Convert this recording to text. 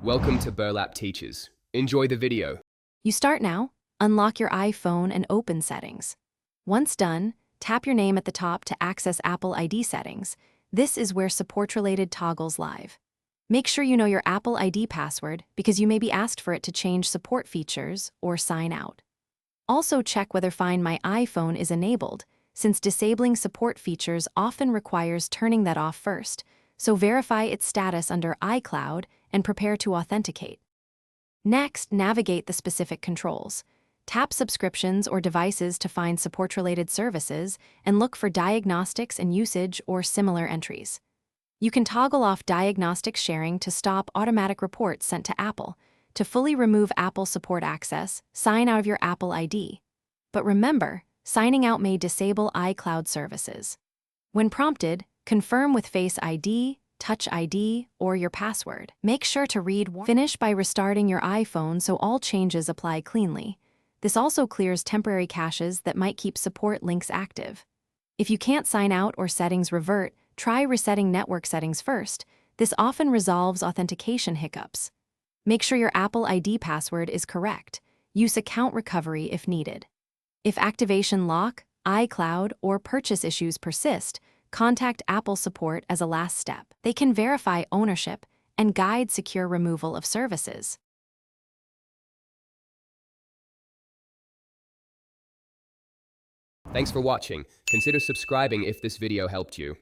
Welcome to Burlap Teachers. Enjoy the video. You start now, unlock your iPhone and open Settings. Once done, tap your name at the top to access Apple ID settings. This is where support-related toggles live. Make sure you know your Apple ID password because you may be asked for it to change support features or sign out. Also check whether Find My iPhone is enabled, since disabling support features often requires turning that off first, so verify its status under iCloud and prepare to authenticate. Next, navigate the specific controls. Tap Subscriptions or Devices to find support-related services and look for Diagnostics and Usage or similar entries. You can toggle off Diagnostics sharing to stop automatic reports sent to Apple. To fully remove Apple support access, sign out of your Apple ID. But remember, signing out may disable iCloud services. When prompted, confirm with Face ID, Touch ID, or your password. Make sure to finish by restarting your iPhone so all changes apply cleanly. This also clears temporary caches that might keep support links active. If you can't sign out or settings revert, try resetting network settings first. This often resolves authentication hiccups. Make sure your Apple ID password is correct. Use account recovery if needed. If activation lock, iCloud, or purchase issues persist, contact Apple support as a last step. They can verify ownership and guide secure removal of services. Thanks for watching. Consider subscribing if this video helped you.